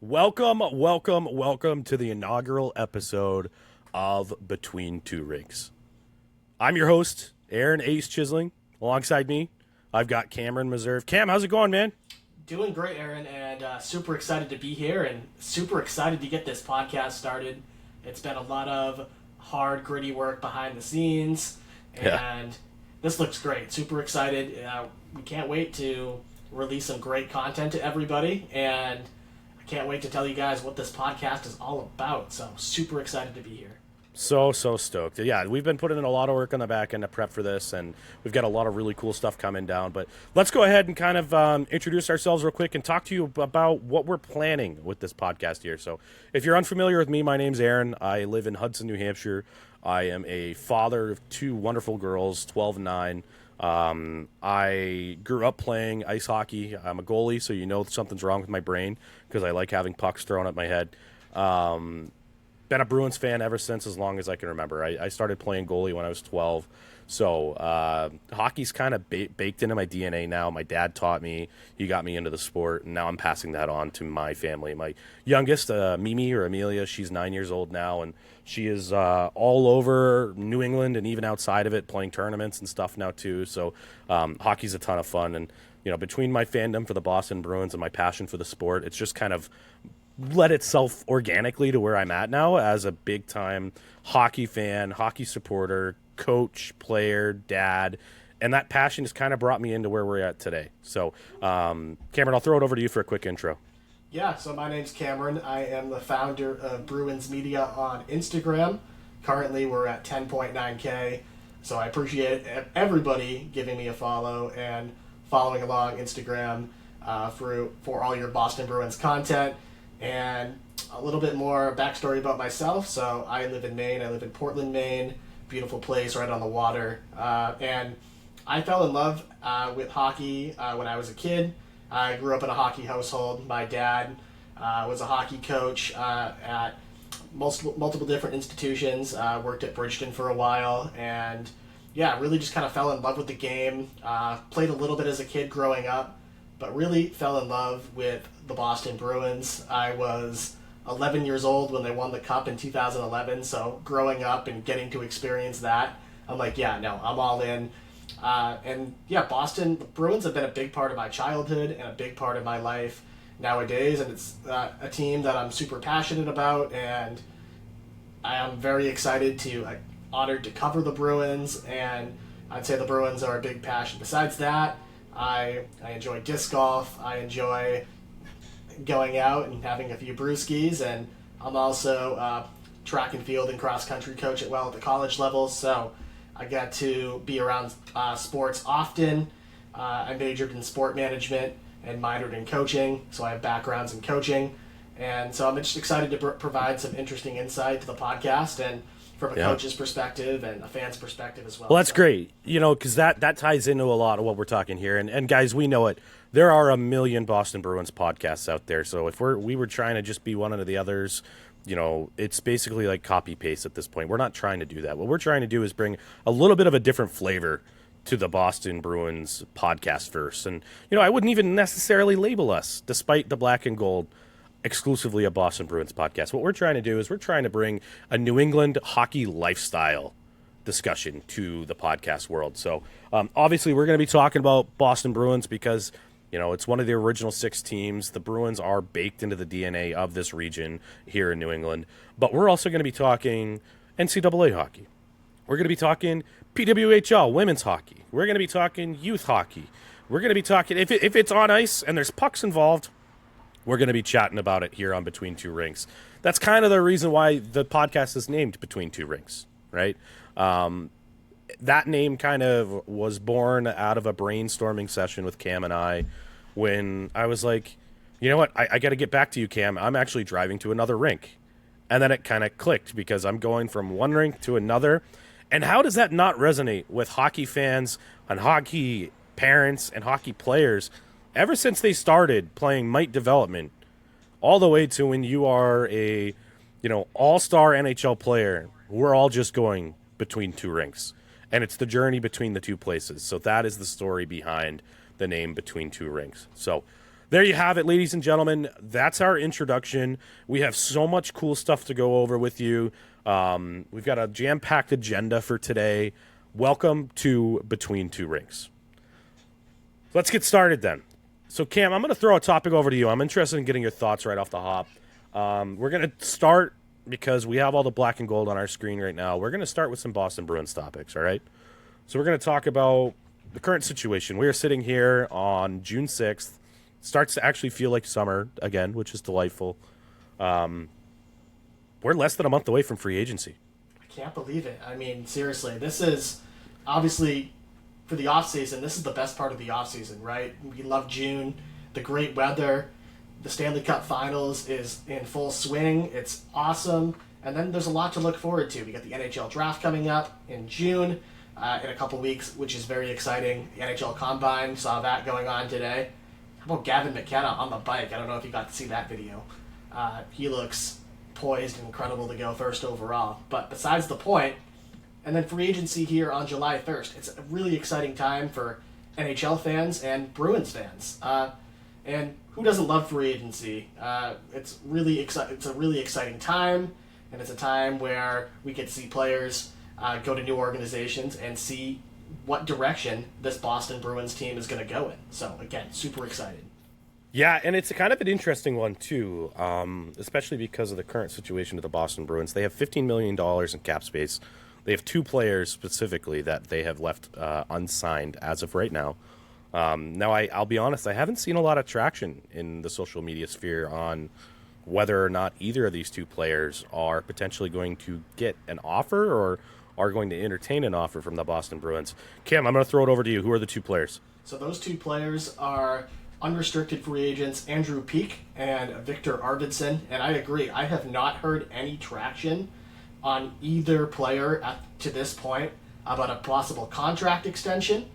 Welcome to the inaugural episode of Between Two Rinks. I'm your host, Aaron Ace Chisling. Alongside me, I've got Cameron Meserve. Cam, how's it going, man? Doing great, Aaron, and super excited to be here and super excited to get this podcast started. It's been a lot of hard, gritty work behind the scenes, and this looks great. Super excited. We can't wait to release some great content to everybody, and I can't wait to tell you guys what this podcast is all about. So, super excited to be here. So stoked. Yeah, we've been putting in a lot of work on the back end to prep for this, and we've got a lot of really cool stuff coming down. But let's go ahead and kind of introduce ourselves real quick and talk to you about what we're planning with this podcast here. So if you're unfamiliar with me, my name's Aaron. I live in Hudson, New Hampshire. I am a father of two wonderful girls, 12 and 9. I grew up playing ice hockey. I'm a goalie, so you know something's wrong with my brain because I like having pucks thrown at my head. Been a Bruins fan ever since, as long as I can remember. I started playing goalie when I was 12. So hockey's kind of baked into my DNA now. My dad taught me. He got me into the sport, and now I'm passing that on to my family. My youngest, Mimi or Amelia, she's 9 years old now, and she is all over New England and even outside of it, playing tournaments and stuff now too. So hockey's a ton of fun. And, you know, between my fandom for the Boston Bruins and my passion for the sport, it's just kind of led itself organically to where I'm at now as a big time hockey fan, hockey supporter, coach, player, dad, and that passion has kind of brought me into where we're at today. So, Cameron, I'll throw it over to you for a quick intro. Yeah, so my name's Cameron. I am the founder of Bruins Media on Instagram. Currently, we're at 10.9K, so I appreciate everybody giving me a follow and following along Instagram for all your Boston Bruins content. And a little bit more backstory about myself. So I live in Maine. I live in Portland, Maine. Beautiful place right on the water. And I fell in love with hockey when I was a kid. I grew up in a hockey household. My dad was a hockey coach at multiple different institutions. Worked at Bridgeton for a while. And yeah, really just kind of fell in love with the game. Played a little bit as a kid growing up, but really fell in love with the Boston Bruins. I was 11 years old when they won the Cup in 2011, so growing up and getting to experience that, I'm like, yeah, no, I'm all in. And yeah, Boston Bruins have been a big part of my childhood and a big part of my life nowadays, and it's a team that I'm super passionate about, and I am very excited honored to cover the Bruins, and I'd say the Bruins are a big passion. Besides that, I enjoy disc golf. I enjoy going out and having a few brewskis, and I'm also track and field and cross country coach at the college level, so I get to be around sports often. I majored in sport management and minored in coaching, so I have backgrounds in coaching, and so I'm just excited to provide some interesting insight to the podcast and from a coach's perspective and a fan's perspective as well. Well, that's great, you know, because that ties into a lot of what we're talking here. And guys, we know it. There are a million Boston Bruins podcasts out there. So if we were trying to just be one of the others, you know, it's basically like copy paste at this point. We're not trying to do that. What we're trying to do is bring a little bit of a different flavor to the Boston Bruins podcast first. And, you know, I wouldn't even necessarily label us, despite the black and gold, exclusively a Boston Bruins podcast. What we're trying to do is we're trying to bring a New England hockey lifestyle discussion to the podcast world. So obviously we're going to be talking about Boston Bruins because, you know, it's one of the original 6 teams. The Bruins are baked into the DNA of this region here in New England. But we're also going to be talking NCAA hockey. We're going to be talking PWHL women's hockey. We're going to be talking youth hockey. We're going to be talking, if it's on ice and there's pucks involved, we're going to be chatting about it here on Between Two Rinks. That's kind of the reason why the podcast is named Between Two Rinks, right? That name kind of was born out of a brainstorming session with Cam and I when I was like, you know what, I got to get back to you, Cam. I'm actually driving to another rink. And then it kind of clicked because I'm going from one rink to another. And how does that not resonate with hockey fans and hockey parents and hockey players ever since they started playing mite development all the way to when you are a, you know, all-star NHL player? We're all just going between two rinks, and it's the journey between the two places. So that is the story behind the name Between Two Rinks. So there you have it, ladies and gentlemen. That's our introduction. We have so much cool stuff to go over with you. We've got a jam-packed agenda for today. Welcome to Between Two Rinks. Let's get started then. So, Cam, I'm going to throw a topic over to you. I'm interested in getting your thoughts right off the hop. We're going to start, because we have all the black and gold on our screen right now, we're going to start with some Boston Bruins topics, all right? So we're going to talk about the current situation. We are sitting here on June 6th. Starts to actually feel like summer again, which is delightful. We're less than a month away from free agency. I can't believe it. I mean, seriously, this is obviously for the offseason. This is the best part of the offseason, right? We love June, the great weather. The Stanley Cup Finals is in full swing. It's awesome. And then there's a lot to look forward to. We got the NHL Draft coming up in June, in a couple weeks, which is very exciting. The NHL Combine, saw that going on today. How about Gavin McKenna on the bike? I don't know if you got to see that video. He looks poised and incredible to go first overall. But besides the point, and then free agency here on July 1st. It's a really exciting time for NHL fans and Bruins fans. And who doesn't love free agency? It's a really exciting time, and it's a time where we get to see players go to new organizations and see what direction this Boston Bruins team is going to go in. So, again, super excited. Yeah, and it's kind of an interesting one, too, especially because of the current situation of the Boston Bruins. They have $15 million in cap space. They have two players specifically that they have left unsigned as of right now. Now, I'll be honest, I haven't seen a lot of traction in the social media sphere on whether or not either of these two players are potentially going to get an offer or are going to entertain an offer from the Boston Bruins. Cam, I'm going to throw it over to you. Who are the two players? So those two players are unrestricted free agents Andrew Peeke and Victor Arvidsson. And I agree, I have not heard any traction on either player to this point about a possible contract extension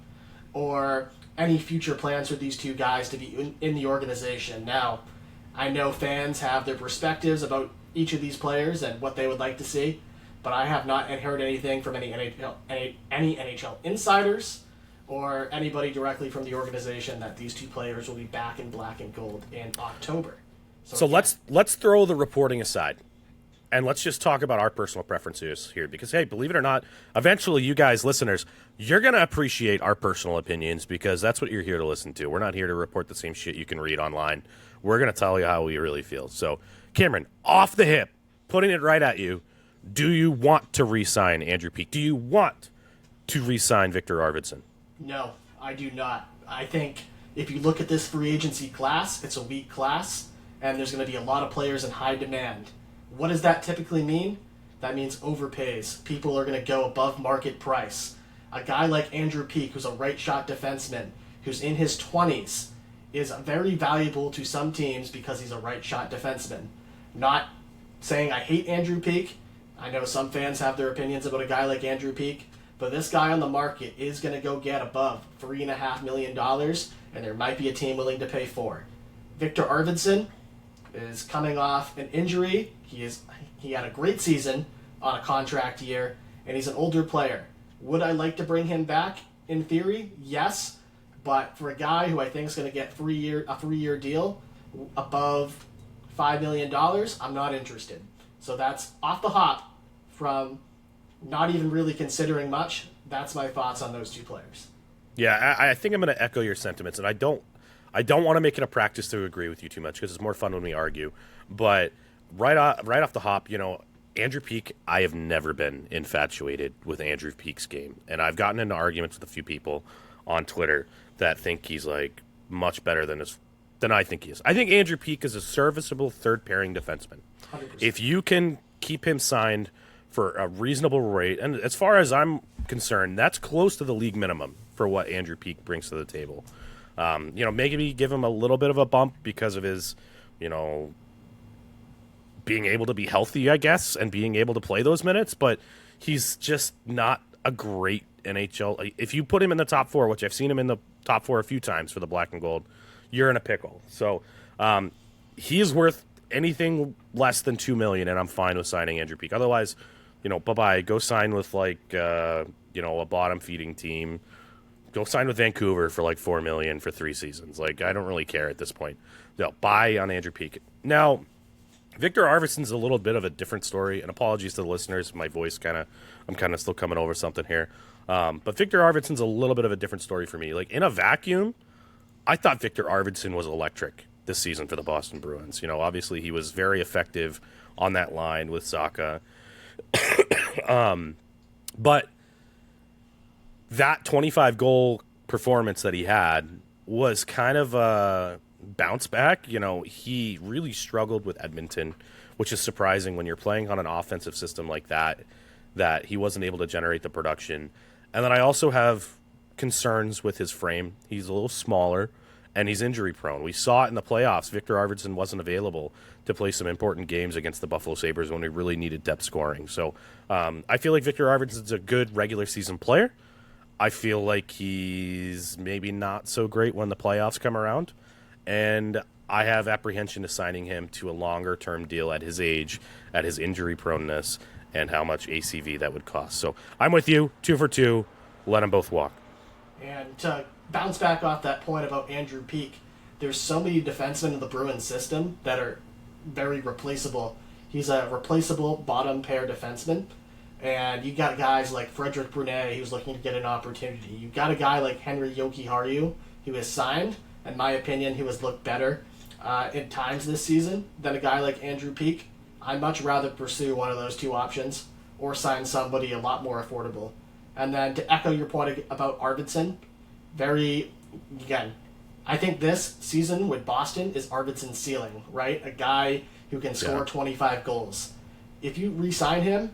or any future plans for these two guys to be in the organization. Now, I know fans have their perspectives about each of these players and what they would like to see, but I have not heard anything from any NHL insiders or anybody directly from the organization that these two players will be back in black and gold in October. So let's throw the reporting aside. And let's just talk about our personal preferences here because, hey, believe it or not, eventually you guys, listeners, you're going to appreciate our personal opinions because that's what you're here to listen to. We're not here to report the same shit you can read online. We're going to tell you how we really feel. So, Cameron, off the hip, putting it right at you, do you want to re-sign Andrew Peeke? Do you want to re-sign Victor Arvidsson? No, I do not. I think if you look at this free agency class, it's a weak class, and there's going to be a lot of players in high demand. What does that typically mean? That means overpays. People are going to go above market price. A guy like Andrew Peeke, who's a right-shot defenseman, who's in his 20s, is very valuable to some teams because he's a right-shot defenseman. Not saying I hate Andrew Peeke. I know some fans have their opinions about a guy like Andrew Peeke, but this guy on the market is going to go get above $3.5 million, and there might be a team willing to pay $4 million. Victor Arvidsson is coming off an injury. He had a great season on a contract year, and he's an older player. Would I like to bring him back? In theory, yes. But for a guy who I think is going to get a 3-year deal above $5 million, I'm not interested. So that's off the hop from not even really considering much. That's my thoughts on those two players. Yeah, I think I'm going to echo your sentiments, and I don't want to make it a practice to agree with you too much because it's more fun when we argue. But right off the hop, Andrew Peeke, I have never been infatuated with Andrew Peeke's game. And I've gotten into arguments with a few people on Twitter that think he's like much better than I think he is. I think Andrew Peeke is a serviceable third-pairing defenseman. 100%. If you can keep him signed for a reasonable rate, and as far as I'm concerned, that's close to the league minimum for what Andrew Peeke brings to the table. Maybe give him a little bit of a bump because of his, being able to be healthy, I guess, and being able to play those minutes, but he's just not a great NHL. If you put him in the top four, which I've seen him in the top four a few times for the black and gold, you're in a pickle. So he is worth anything less than $2 million, and I'm fine with signing Andrew Peeke. Otherwise, bye-bye. Go sign with a bottom-feeding team. Go sign with Vancouver for like $4 million for 3 seasons. Like, I don't really care at this point. No, buy on Andrew Peeke. Now, Victor Arvidsson's a little bit of a different story, and apologies to the listeners. My voice I'm kind of still coming over something here. But Victor Arvidsson's a little bit of a different story for me. Like, in a vacuum, I thought Victor Arvidsson was electric this season for the Boston Bruins. You know, obviously he was very effective on that line with Zacha. But that 25-goal performance that he had was kind of a bounce back. You know, he really struggled with Edmonton, which is surprising when you're playing on an offensive system like that he wasn't able to generate the production. And then I also have concerns with his frame. He's a little smaller, and he's injury prone. We saw it in the playoffs. Victor Arvidsson wasn't available to play some important games against the Buffalo Sabres when we really needed depth scoring. So I feel like Victor Arvidsson's a good regular season player. I feel like he's maybe not so great when the playoffs come around. And I have apprehension to signing him to a longer-term deal at his age, at his injury proneness, and how much ACV that would cost. So I'm with you, 2 for 2. Let them both walk. And to bounce back off that point about Andrew Peeke, there's so many defensemen in the Bruins system that are very replaceable. He's a replaceable bottom pair defenseman. And you got guys like Frederick Brunet, who's looking to get an opportunity. You got a guy like Henry Jokiharju, who is signed. In my opinion, who has looked better in times this season than a guy like Andrew Peeke. I'd much rather pursue one of those two options or sign somebody a lot more affordable. And then to echo your point about Arvidsson, I think this season with Boston is Arvidsson's ceiling, right? A guy who can score 25 goals. If you re-sign him,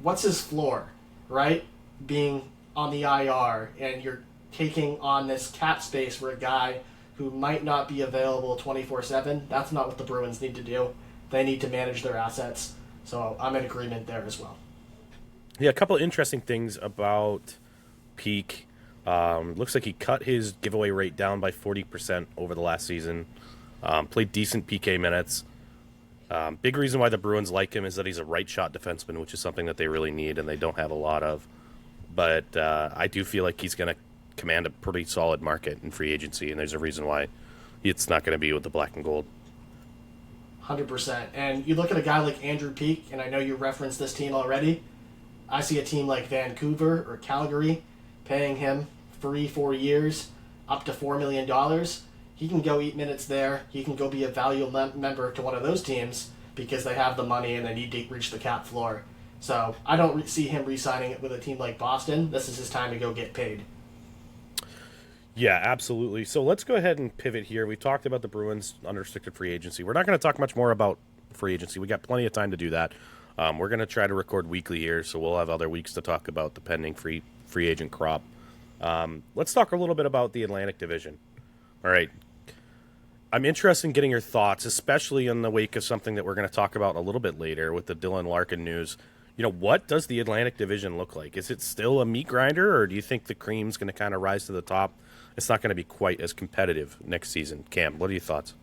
what's his floor, right? Being on the IR, and you're taking on this cap space for a guy who might not be available 24/7. That's not what the Bruins need to do. They need to manage their assets. So I'm in agreement there as well. Yeah, a couple of interesting things about Peeke. Looks like he cut his giveaway rate down by 40% over the last season. Played decent PK minutes. Big reason why the Bruins like him is that he's a right shot defenseman, which is something that they really need and they don't have a lot of. But I do feel like he's going to command a pretty solid market in free agency, and there's a reason why it's not going to be with the black and gold. 100%. And you look at a guy like Andrew Peeke, and I know you referenced this team already. I see a team like Vancouver or Calgary paying him 3-4 years, up to $4 million. He can go eat minutes there. He can go be a valuable member to one of those teams because they have the money and they need to reach the cap floor. So I don't see him re-signing it with a team like Boston. This is his time to go get paid. Yeah, absolutely. So let's go ahead and pivot here. We talked about the Bruins' unrestricted free agency. We're not going to talk much more about free agency. We got plenty of time to do that. We're going to try to record weekly here, so we'll have other weeks to talk about the pending free agent crop. Let's talk a little bit about the Atlantic Division. All right. I'm interested in getting your thoughts, especially in the wake of something that we're going to talk about a little bit later with the Dylan Larkin news. You know, what does the Atlantic Division look like? Is it still a meat grinder, or do you think the cream's going to kind of rise to the top? It's not going to be quite as competitive next season. Cam, what are your thoughts?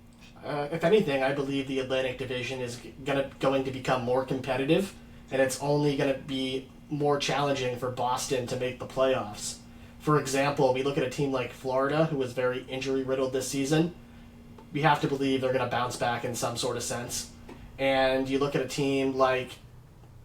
If anything, I believe the Atlantic Division is going to become more competitive, and it's only going to be more challenging for Boston to make the playoffs. For example, we look at a team like Florida, who was very injury-riddled this season. We have to believe they're going to bounce back in some sort of sense. And you look at a team like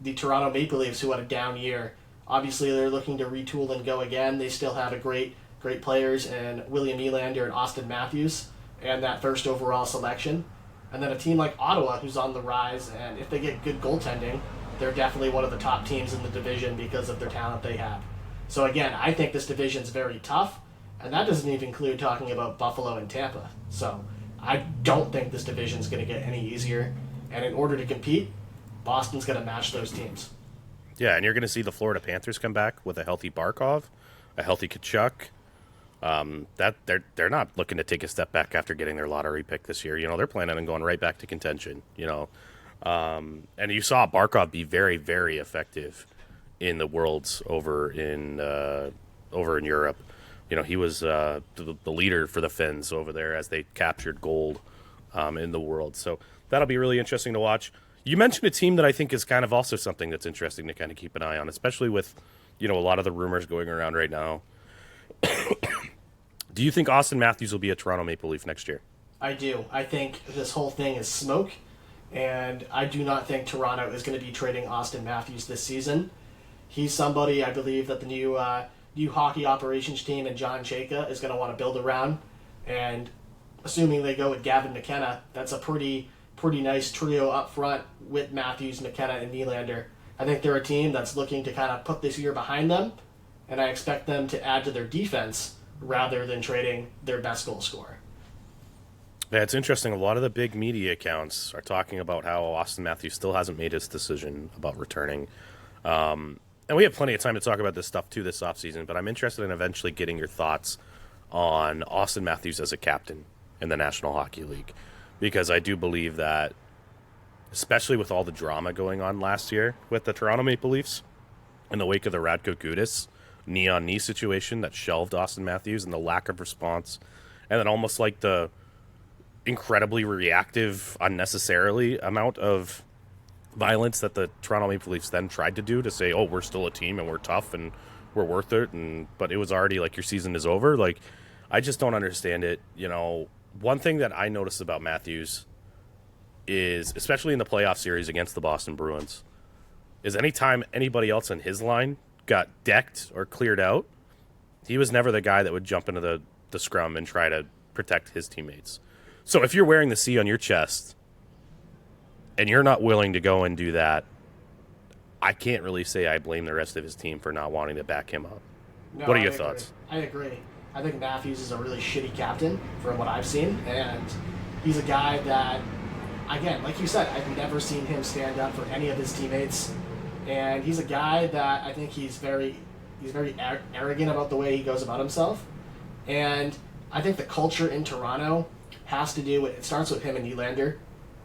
the Toronto Maple Leafs, who had a down year. Obviously, they're looking to retool and go again. They still have a great players in William Nylander and Austin Matthews and that first overall selection. And then a team like Ottawa, who's on the rise, and if they get good goaltending, they're definitely one of the top teams in the division because of their talent they have. So again, I think this division's very tough, and that doesn't even include talking about Buffalo and Tampa. So I don't think this division's going to get any easier, and in order to compete, Boston's going to match those teams. Yeah, and you're going to see the Florida Panthers come back with a healthy Barkov, a healthy Kachuk. That they're not looking to take a step back after getting their lottery pick this year. You know, they're planning on going right back to contention. You know, and you saw Barkov be very, very effective in the Worlds over in Europe. You know, he was the leader for the Finns over there as they captured gold in the World. So that'll be really interesting to watch. You mentioned a team that I think is kind of also something that's interesting to kind of keep an eye on, especially with, you know, a lot of the rumors going around right now Do you think Austin Matthews will be a Toronto Maple Leaf next year? I do. I think this whole thing is smoke, and I do not think Toronto is going to be trading Austin Matthews this season. He's somebody I believe that the new hockey operations team and John Chayka is going to want to build around, and assuming they go with Gavin McKenna, that's a pretty nice trio up front with Matthews, McKenna, and Nylander. I think they're a team that's looking to kind of put this year behind them, and I expect them to add to their defense rather than trading their best goal scorer. Yeah, it's interesting. A lot of the big media accounts are talking about how Austin Matthews still hasn't made his decision about returning. And we have plenty of time to talk about this stuff too this offseason, but I'm interested in eventually getting your thoughts on Austin Matthews as a captain in the National Hockey League. Because I do believe that, especially with all the drama going on last year with the Toronto Maple Leafs, in the wake of the Radko Gudas knee-on-knee situation that shelved Austin Matthews and the lack of response, and then almost like the incredibly reactive, unnecessarily amount of violence that the Toronto Maple Leafs then tried to do to say, oh, we're still a team and we're tough and we're worth it, but it was already like your season is over. Like, I just don't understand it. One thing that I noticed about Matthews is, especially in the playoff series against the Boston Bruins, is anytime anybody else in his line got decked or cleared out, he was never the guy that would jump into the scrum and try to protect his teammates. So if you're wearing the C on your chest and you're not willing to go and do that, I can't really say I blame the rest of his team for not wanting to back him up. No, What are your thoughts? I agree. I think Matthews is a really shitty captain from what I've seen, and he's a guy that, again, like you said, I've never seen him stand up for any of his teammates, and he's a guy that I think he's very arrogant about the way he goes about himself, and I think the culture in Toronto has to do with, it starts with him and Nylander,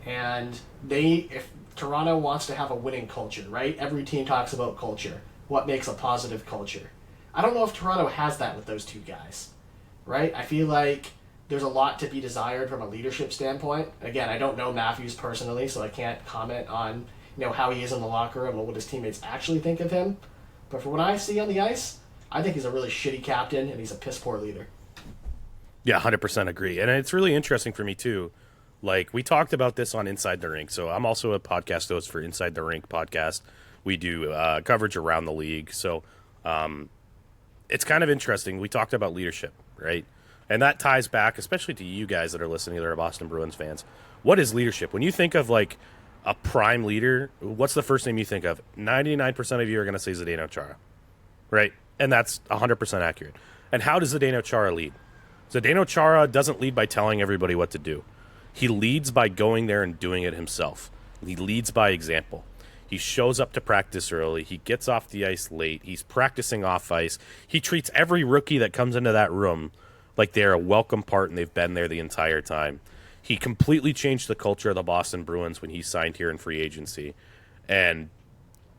and if Toronto wants to have a winning culture, right? Every team talks about culture. What makes a positive culture? I don't know if Toronto has that with those two guys, right? I feel like there's a lot to be desired from a leadership standpoint. Again, I don't know Matthews personally, so I can't comment on how he is in the locker room or what his teammates actually think of him. But from what I see on the ice, I think he's a really shitty captain and he's a piss poor leader. Yeah, 100% agree. And it's really interesting for me too. Like, we talked about this on Inside the Rink. So I'm also a podcast host for Inside the Rink podcast. We do coverage around the league. So it's kind of interesting. We talked about leadership, right? And that ties back, especially to you guys that are listening that are Boston Bruins fans. What is leadership? When you think of like a prime leader, what's the first name you think of? 99% of you are going to say Zdeno Chara, right? And that's 100% accurate. And how does Zdeno Chara lead? Zdeno Chara doesn't lead by telling everybody what to do. He leads by going there and doing it himself. He leads by example. He shows up to practice early. He gets off the ice late. He's practicing off ice. He treats every rookie that comes into that room like they're a welcome part and they've been there the entire time. He completely changed the culture of the Boston Bruins when he signed here in free agency and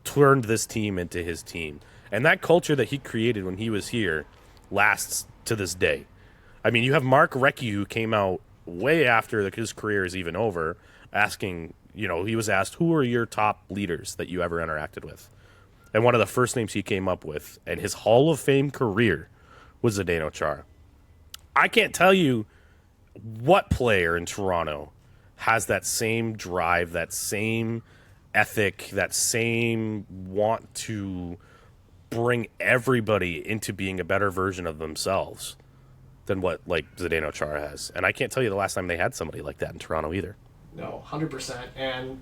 turned this team into his team. And that culture that he created when he was here lasts to this day. I mean, you have Mark Recchi, who came out way after his career is even over, asking, he was asked, who are your top leaders that you ever interacted with? And one of the first names he came up with, and his Hall of Fame career, was Zdeno Chara. I can't tell you what player in Toronto has that same drive, that same ethic, that same want to bring everybody into being a better version of themselves than what Zdeno Chara has. And I can't tell you the last time they had somebody like that in Toronto either. No, 100%. And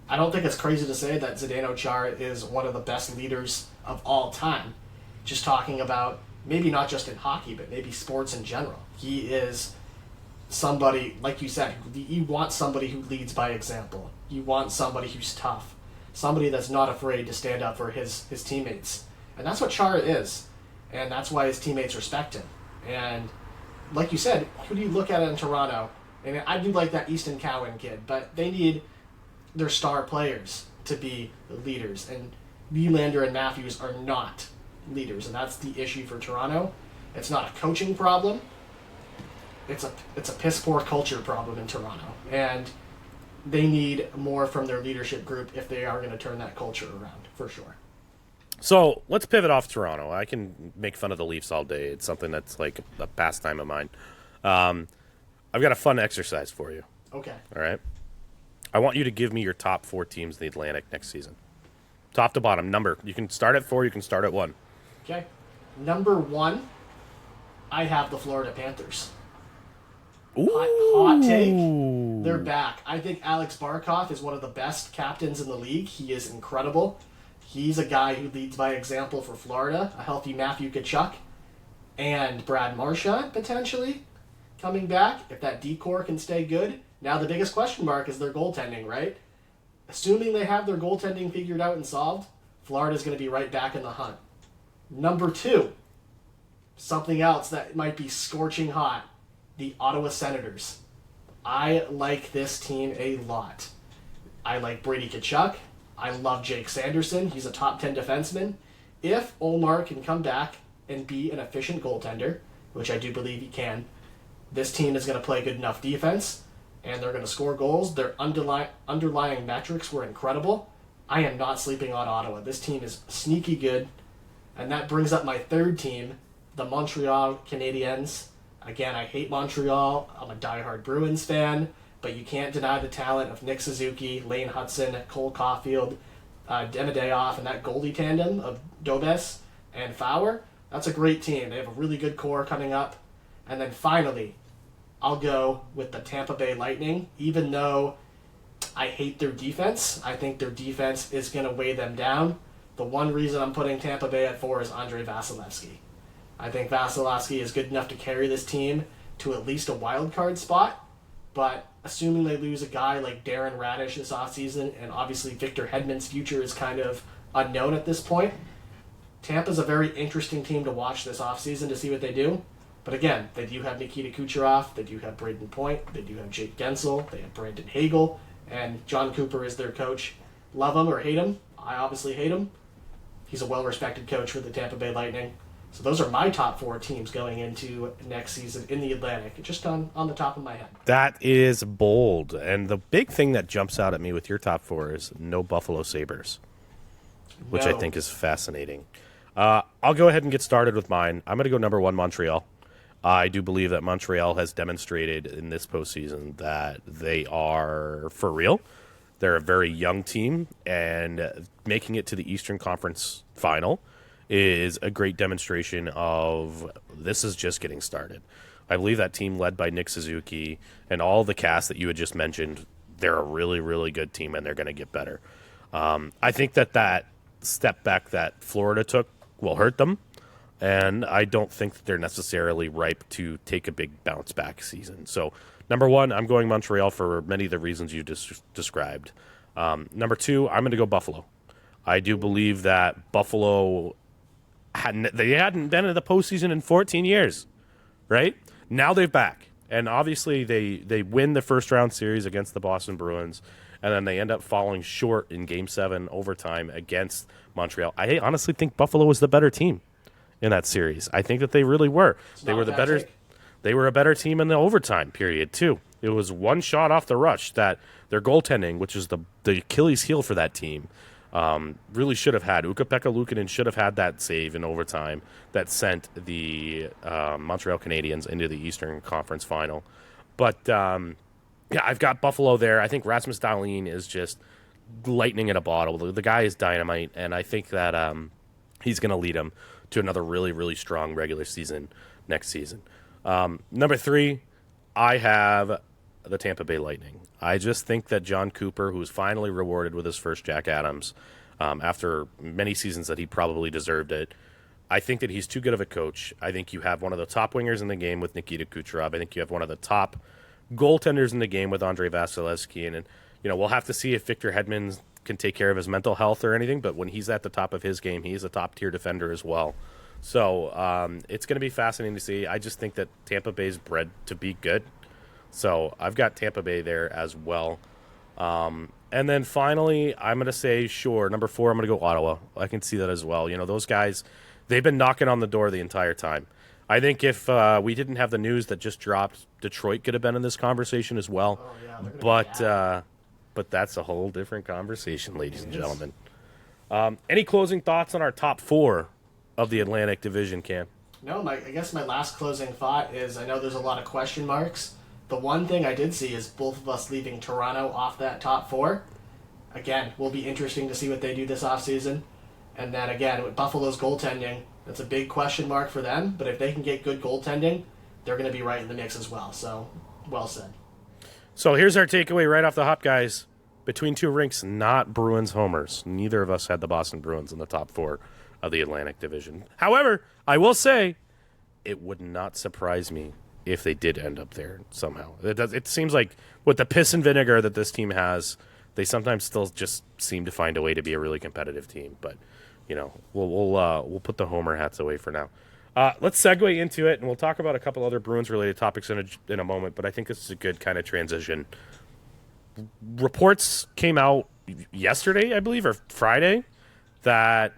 I don't think it's crazy to say that Zdeno Chara is one of the best leaders of all time. Just talking about maybe not just in hockey, but maybe sports in general. He is somebody, like you said, you want somebody who leads by example. You want somebody who's tough. Somebody that's not afraid to stand up for his teammates. And that's what Chara is. And that's why his teammates respect him. And like you said, who do you look at in Toronto? And I do like that Easton Cowan kid, but they need their star players to be leaders. And Nylander and Matthews are not leaders, and that's the issue for Toronto. It's not a coaching problem. It's a piss poor culture problem in Toronto, and they need more from their leadership group if they are going to turn that culture around, for sure. So let's pivot off Toronto. I can make fun of the Leafs all day. It's something that's like a pastime of mine. I've got a fun exercise for you. Okay. All right. I want you to give me your top 4 teams in the Atlantic next season. Top to bottom, number. You can start at 4, you can start at 1. Okay. Number 1, I have the Florida Panthers. Ooh. Hot take. They're back. I think Alex Barkov is one of the best captains in the league. He is incredible. He's a guy who leads by example for Florida. A healthy Matthew Tkachuk and Brad Marchand potentially coming back. If that D-core can stay good. Now the biggest question mark is their goaltending, right? Assuming they have their goaltending figured out and solved, Florida's going to be right back in the hunt. Number 2, something else that might be scorching hot, the Ottawa Senators. I like this team a lot. I like Brady Tkachuk. I love Jake Sanderson. He's a top 10 defenseman. If Omar can come back and be an efficient goaltender, which I do believe he can, this team is going to play good enough defense, and they're going to score goals. Their underlying metrics were incredible. I am not sleeping on Ottawa. This team is sneaky good. And that brings up my 3rd team, the Montreal Canadiens. Again, I hate Montreal. I'm a diehard Bruins fan, but you can't deny the talent of Nick Suzuki, Lane Hudson, Cole Caulfield, Demidayoff, and that goalie tandem of Dobes and Fowler. That's a great team. They have a really good core coming up. And then finally, I'll go with the Tampa Bay Lightning. Even though I hate their defense, I think their defense is going to weigh them down. The one reason I'm putting Tampa Bay at 4 is Andrei Vasilevsky. I think Vasilevsky is good enough to carry this team to at least a wild card spot, but assuming they lose a guy like Darren Radish this offseason, and obviously Victor Hedman's future is kind of unknown at this point, Tampa's a very interesting team to watch this offseason to see what they do. But again, they do have Nikita Kucherov, they do have Braden Point, they do have Jake Gensel, they have Brandon Hagel, and John Cooper is their coach. Love him or hate him. I obviously hate him. He's a well-respected coach for the Tampa Bay Lightning. So those are my top 4 teams going into next season in the Atlantic, just on the top of my head. That is bold. And the big thing that jumps out at me with your top 4 is no Buffalo Sabres, which I think is fascinating. I'll go ahead and get started with mine. I'm going to go number 1, Montreal. I do believe that Montreal has demonstrated in this postseason that they are for real. They're a very young team, and making it to the Eastern Conference Final is a great demonstration of this is just getting started. I believe that team led by Nick Suzuki and all the cast that you had just mentioned, they're a really, really good team, and they're going to get better. I think that step back that Florida took will hurt them, and I don't think that they're necessarily ripe to take a big bounce back season. So, number 1, I'm going Montreal for many of the reasons you described. Number 2, I'm going to go Buffalo. I do believe that Buffalo hadn't been in the postseason in 14 years, right? Now they're back, and obviously they win the first round series against the Boston Bruins, and then they end up falling short in Game 7 overtime against Montreal. I honestly think Buffalo was the better team in that series. I think that they really were. They were the better. They were a better team in the overtime period too. It was one shot off the rush that their goaltending, which is the Achilles heel for that team, really should have had. Ukko-Pekka Luukkonen should have had that save in overtime that sent the Montreal Canadiens into the Eastern Conference Final. But yeah, I've got Buffalo there. I think Rasmus Dahlin is just lightning in a bottle. The guy is dynamite, and I think that he's going to lead them to another really, really strong regular season next season. Number 3, I have the Tampa Bay Lightning. I just think that John Cooper, who's finally rewarded with his first Jack Adams after many seasons that he probably deserved it, I think that he's too good of a coach. I think you have one of the top wingers in the game with Nikita Kucherov. I think you have one of the top goaltenders in the game with Andrei Vasilevsky. And we'll have to see if Victor Hedman can take care of his mental health or anything, but when he's at the top of his game, he's a top-tier defender as well. So it's going to be fascinating to see. I just think that Tampa Bay's bred to be good. So I've got Tampa Bay there as well. And then finally, I'm going to say, sure, number 4, I'm going to go Ottawa. I can see that as well. Those guys, they've been knocking on the door the entire time. I think if we didn't have the news that just dropped, Detroit could have been in this conversation as well. Oh, yeah, but that's a whole different conversation, ladies and gentlemen. Any closing thoughts on our top four of the Atlantic Division, Cam? No, I guess my last closing thought is I know there's a lot of question marks. The one thing I did see is both of us leaving Toronto off that top four. Again, will be interesting to see what they do this offseason. And then again, with Buffalo's goaltending, that's a big question mark for them. But if they can get good goaltending, they're going to be right in the mix as well. So, well said. So here's our takeaway right off the hop, guys. Between Two Rinks, not Bruins homers. Neither of us had the Boston Bruins in the top four of the Atlantic Division. However, I will say it would not surprise me if they did end up there somehow. It seems like with the piss and vinegar that this team has, they sometimes still just seem to find a way to be a really competitive team. But, you know, we'll put the homer hats away for now. Let's segue into it, and we'll talk about a couple other Bruins-related topics in a moment, but I think this is a good kind of transition. Reports came out yesterday, I believe, or Friday, that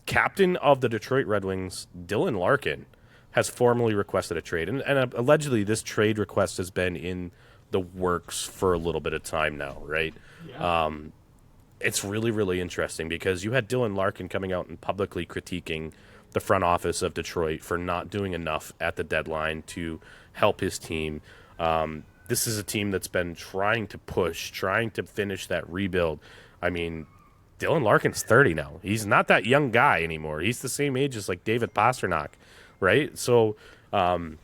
captain of the Detroit Red Wings, Dylan Larkin, has formally requested a trade. And allegedly, this trade request has been in the works for a little bit of time now, right? Yeah. It's really, really interesting because you had Dylan Larkin coming out and publicly critiquing the front office of Detroit for not doing enough at the deadline to help his team. This is a team that's been trying to push, trying to finish that rebuild. I mean, Dylan Larkin's 30 now. He's not that young guy anymore. He's the same age as like David Pastrnak, right? So, however,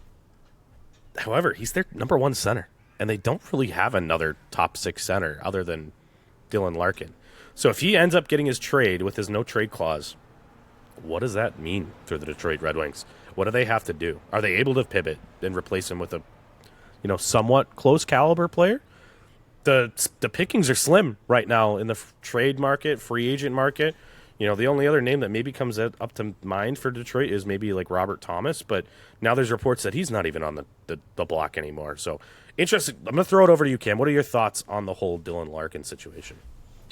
he's their number one center, and they don't really have another top six center other than Dylan Larkin. So if he ends up getting his trade with his no trade clause, what does that mean for the Detroit Red Wings? What do they have to do? Are they able to pivot and replace him with a, somewhat close caliber player? The pickings are slim right now in the trade market, free agent market. The only other name that maybe comes up to mind for Detroit is maybe like Robert Thomas, but now there's reports that he's not even on the block anymore. So interesting. I'm going to throw it over to you, Cam. What are your thoughts on the whole Dylan Larkin situation?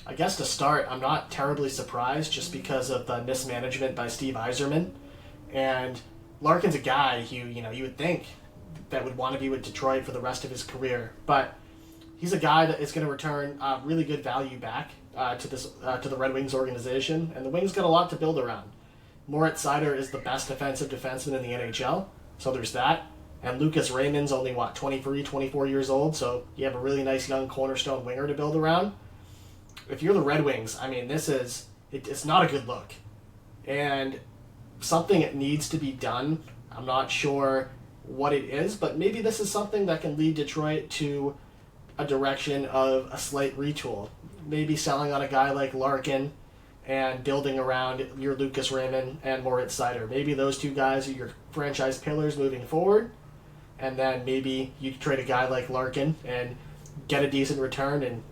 I guess to start, I'm not terribly surprised just because of the mismanagement by Steve Yzerman. And Larkin's a guy who, you would think that would want to be with Detroit for the rest of his career. But he's a guy that is going to return really good value back to the Red Wings organization. And the Wings got a lot to build around. Moritz Seider is the best defensive defenseman in the NHL. So there's that. And Lucas Raymond's only, 23, 24 years old. So you have a really nice young cornerstone winger to build around. If you're the Red Wings, I mean, it's not a good look. And something needs to be done. I'm not sure what it is, but maybe this is something that can lead Detroit to a direction of a slight retool. Maybe selling on a guy like Larkin and building around your Lucas Raymond and Moritz Seider. Maybe those two guys are your franchise pillars moving forward. And then maybe you trade a guy like Larkin and get a decent return, and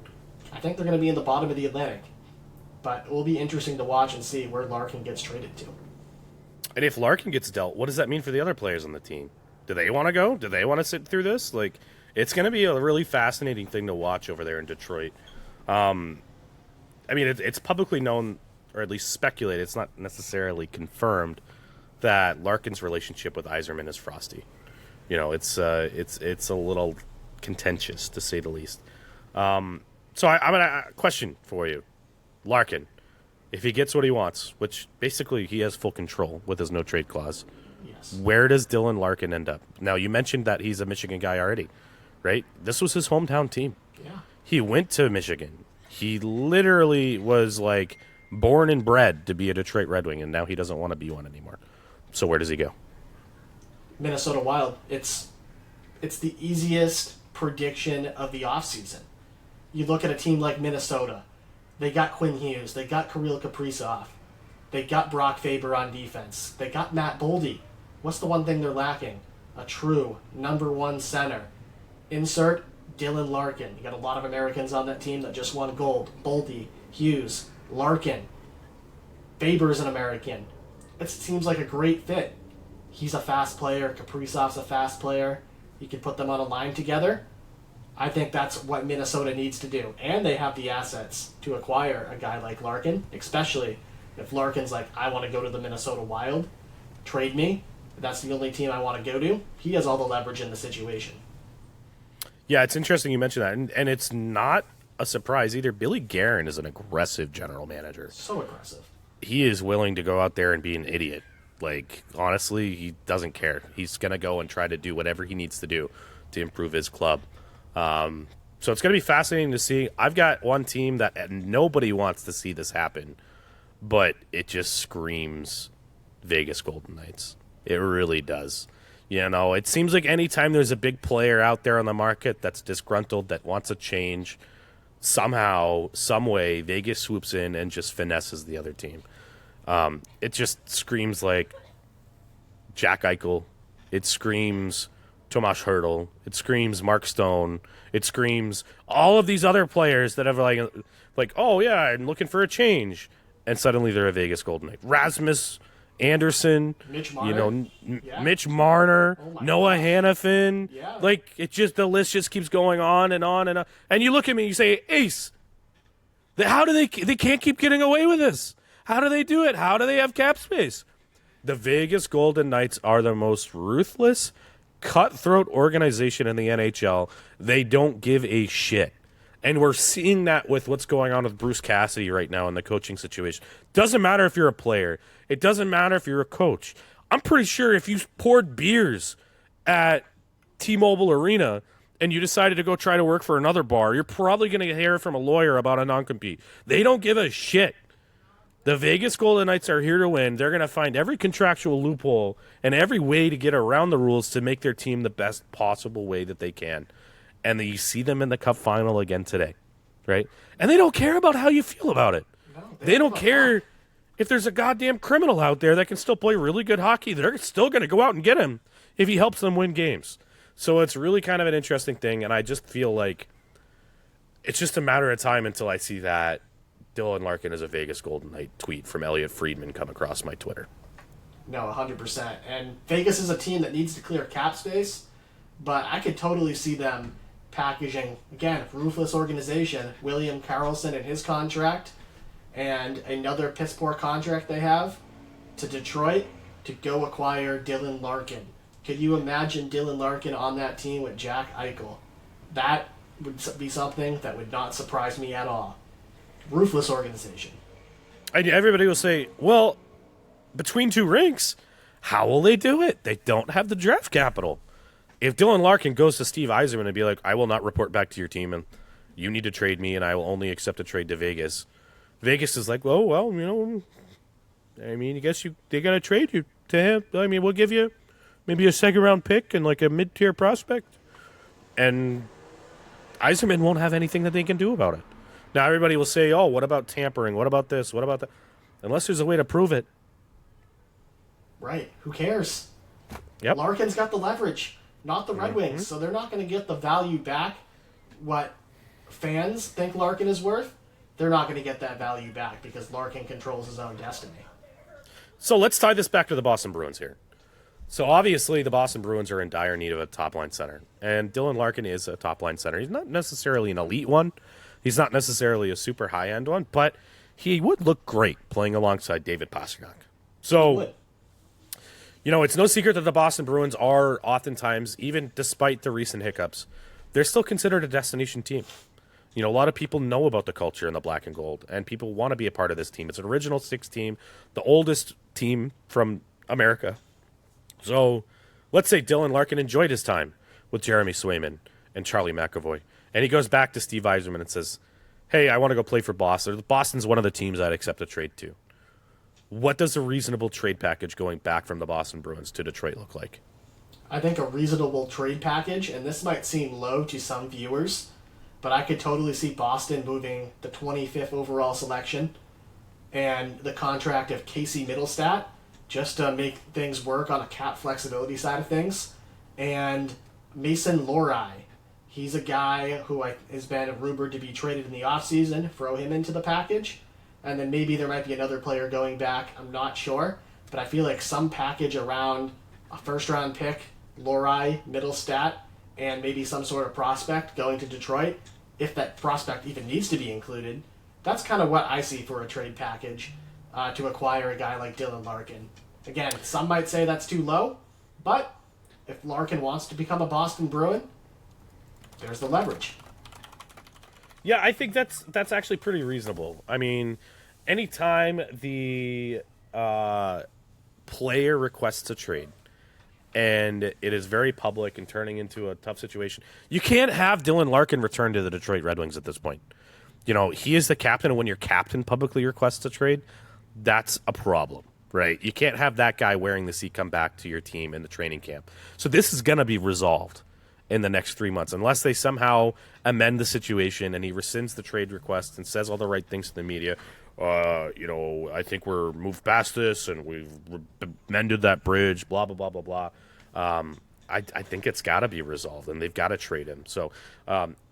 I think they're going to be in the bottom of the Atlantic. But it will be interesting to watch and see where Larkin gets traded to. And if Larkin gets dealt, what does that mean for the other players on the team? Do they want to go? Do they want to sit through this? It's going to be a really fascinating thing to watch over there in Detroit. It's publicly known, or at least speculated, it's not necessarily confirmed, that Larkin's relationship with Yzerman is frosty. It's a little contentious, to say the least. So I'm a question for you. Larkin, if he gets what he wants, which basically he has full control with his no-trade clause, yes. Where does Dylan Larkin end up? Now, you mentioned that he's a Michigan guy already, right? This was his hometown team. Yeah. He went to Michigan. He literally was, born and bred to be a Detroit Red Wing, and now he doesn't want to be one anymore. So where does he go? Minnesota Wild. It's the easiest prediction of the offseason. You look at a team like Minnesota. They got Quinn Hughes. They got Kirill Kaprizov. They got Brock Faber on defense. They got Matt Boldy. What's the one thing they're lacking? A true number one center. Insert Dylan Larkin. You got a lot of Americans on that team that just won gold. Boldy, Hughes, Larkin. Faber's an American. It seems like a great fit. He's a fast player. Kaprizov's a fast player. You can put them on a line together. I think that's what Minnesota needs to do. And they have the assets to acquire a guy like Larkin, especially if Larkin's like, I want to go to the Minnesota Wild, trade me. That's the only team I want to go to. He has all the leverage in the situation. Yeah, it's interesting you mentioned that. And it's not a surprise either. Billy Guerin is an aggressive general manager. So aggressive. He is willing to go out there and be an idiot. Like, honestly, he doesn't care. He's going to go and try to do whatever he needs to do to improve his club. So it's going to be fascinating to see. I've got one team that nobody wants to see this happen, but it just screams Vegas Golden Knights. It really does. You know, it seems like anytime there's a big player out there on the market that's disgruntled, that wants a change, somehow, some way, Vegas swoops in and just finesses the other team. It just screams like Jack Eichel. It screams Tomas Hertl. It screams Mark Stone. It screams all of these other players that have like, oh yeah, I'm looking for a change, and suddenly they're a Vegas Golden Knight. Rasmus Anderson, Mitch Marner. you know, Mitch Marner, Noah Hannafin. Yeah. Like, the list just keeps going on and on and on. And you look at me and you say, Ace, how do they can't keep getting away with this? How do they do it? How do they have cap space? The Vegas Golden Knights are the most ruthless, cutthroat organization in the NHL. They don't give a shit. And we're seeing that with what's going on with Bruce Cassidy right now in the coaching situation. Doesn't matter if you're a player. It doesn't matter if you're a coach. I'm pretty sure if you poured beers at T-Mobile Arena and you decided to go try to work for another bar, you're probably going to hear from a lawyer about a non-compete. They don't give a shit. The Vegas Golden Knights are here to win. They're going to find every contractual loophole and every way to get around the rules to make their team the best possible way that they can. And you see them in the Cup final again today, right? And they don't care about how you feel about it. No, they don't care if there's a goddamn criminal out there that can still play really good hockey. They're still going to go out and get him if he helps them win games. So it's really kind of an interesting thing, and I just feel like it's just a matter of time until I see that Dylan Larkin is a Vegas Golden Knight tweet from Elliot Friedman come across my Twitter. No, 100%. And Vegas is a team that needs to clear cap space, but I could totally see them packaging, again, ruthless organization, William Karlsson and his contract, and another piss poor contract they have to Detroit to go acquire Dylan Larkin. Could you imagine Dylan Larkin on that team with Jack Eichel? That would be something that would not surprise me at all. Ruthless organization. And everybody will say, well, between two rinks, how will they do it? They don't have the draft capital. If Dylan Larkin goes to Steve Yzerman and be like, I will not report back to your team, and you need to trade me, and I will only accept a trade to Vegas. Vegas is like, well, you know, I mean, I guess they got to trade you to him. I mean, we'll give you maybe a second-round pick and like a mid-tier prospect. And Yzerman won't have anything that they can do about it. Now, everybody will say, oh, what about tampering? What about this? What about that? Unless there's a way to prove it. Right. Who cares? Yep. Larkin's got the leverage, not the Red Wings, so they're not going to get the value back. What fans think Larkin is worth, they're not going to get that value back because Larkin controls his own destiny. So let's tie this back to the Boston Bruins here. So obviously the Boston Bruins are in dire need of a top-line center, and Dylan Larkin is a top-line center. He's not necessarily an elite one. He's not necessarily a super high-end one, but he would look great playing alongside David Pastrnak. So, you know, it's no secret that the Boston Bruins are oftentimes, even despite the recent hiccups, they're still considered a destination team. You know, a lot of people know about the culture in the black and gold, and people want to be a part of this team. It's an original six team, the oldest team from America. So let's say Dylan Larkin enjoyed his time with Jeremy Swayman and Charlie McAvoy, and he goes back to Steve Yzerman and says, hey, I want to go play for Boston. Boston's one of the teams I'd accept a trade to. What does a reasonable trade package going back from the Boston Bruins to Detroit look like? I think a reasonable trade package, and this might seem low to some viewers, but I could totally see Boston moving the 25th overall selection and the contract of Casey Middlestat just to make things work on a cap flexibility side of things. And Mason Lohrei, he's a guy who has been rumored to be traded in the offseason. Throw him into the package. And then maybe there might be another player going back. I'm not sure. But I feel like some package around a first-round pick, Lohrei, Middlestat, and maybe some sort of prospect going to Detroit, if that prospect even needs to be included. That's kind of what I see for a trade package to acquire a guy like Dylan Larkin. Again, some might say that's too low, but if Larkin wants to become a Boston Bruin, there's the leverage. Yeah, I think that's actually pretty reasonable. I mean, anytime the player requests a trade and it is very public and turning into a tough situation, you can't have Dylan Larkin return to the Detroit Red Wings at this point. You know, he is the captain, and when your captain publicly requests a trade, that's a problem, right? You can't have that guy wearing the C come back to your team in the training camp. So this is going to be resolved in the next 3 months, unless they somehow amend the situation and he rescinds the trade request and says all the right things to the media. I think we're moved past this and we've mended that bridge, blah, blah, blah, blah, blah. I think it's got to be resolved, and they've got to trade him. So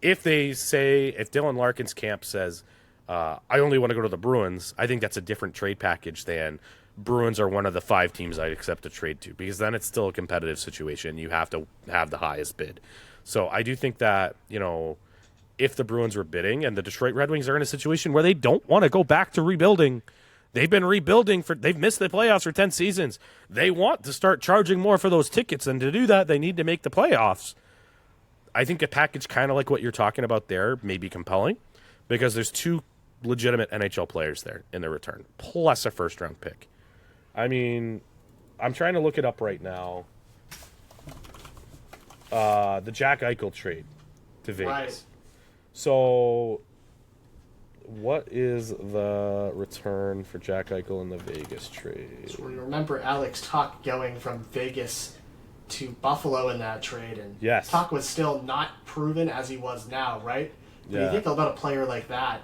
if Dylan Larkin's camp says, I only want to go to the Bruins, I think that's a different trade package than Bruins are one of the 5 teams I'd accept a trade to, because then it's still a competitive situation. You have to have the highest bid. So I do think that, if the Bruins were bidding and the Detroit Red Wings are in a situation where they don't want to go back to rebuilding, they've been rebuilding they've missed the playoffs for 10 seasons. They want to start charging more for those tickets, and to do that, they need to make the playoffs. I think a package kind of like what you're talking about there may be compelling, because there's 2 legitimate NHL players there in the return, plus a first-round pick. I mean, I'm trying to look it up right now. The Jack Eichel trade to Vegas. Right. So, what is the return for Jack Eichel in the Vegas trade? So we remember Alex Tuch going from Vegas to Buffalo in that trade, and yes. Tuch was still not proven as he was now, right? When you think about a player like that,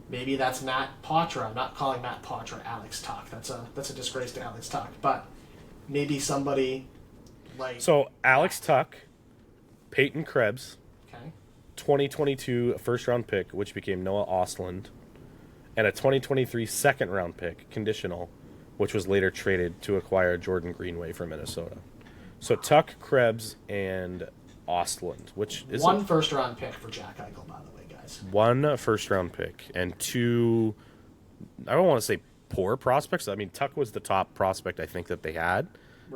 maybe that's Matt Poitras. I'm not calling Matt Poitras Alex Tuch. That's a disgrace to Alex Tuch. But maybe somebody like... So, Alex Tuch, Peyton Krebs, Okay. 2022 first-round pick, which became Noah Ostlund, and a 2023 second-round pick, conditional, which was later traded to acquire Jordan Greenway from Minnesota. So, Tuch, Krebs, and Ostlund, which is... One first-round pick for Jack Eichel, by the way, guys. 1 first-round pick and 2, I don't want to say poor prospects. I mean, Tuch was the top prospect I think that they had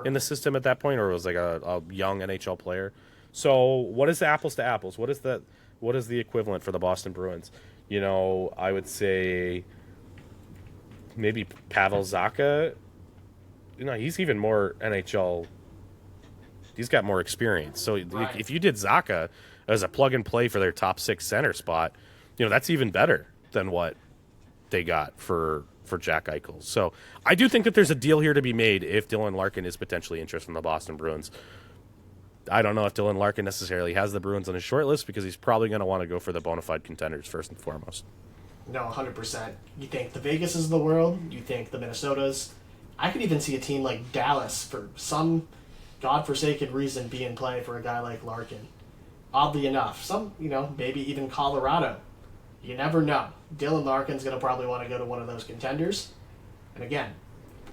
in the system at that point, or it was like a young NHL player. So what is the apples to apples? What is the equivalent for the Boston Bruins? I would say maybe Pavel Zacha. He's even more NHL. He's got more experience. So if you did Zacha as a plug and play for their top 6 center spot, that's even better than what they got for Jack Eichel. So I do think that there's a deal here to be made if Dylan Larkin is potentially interested in the Boston Bruins. I don't know if Dylan Larkin necessarily has the Bruins on his short list, because he's probably going to want to go for the bona fide contenders first and foremost. No, 100%. You think the Vegases of the world? You think the Minnesotas? I could even see a team like Dallas, for some godforsaken reason, be in play for a guy like Larkin. Oddly enough. Some, maybe even Colorado. You never know. Dylan Larkin's going to probably want to go to one of those contenders. And again,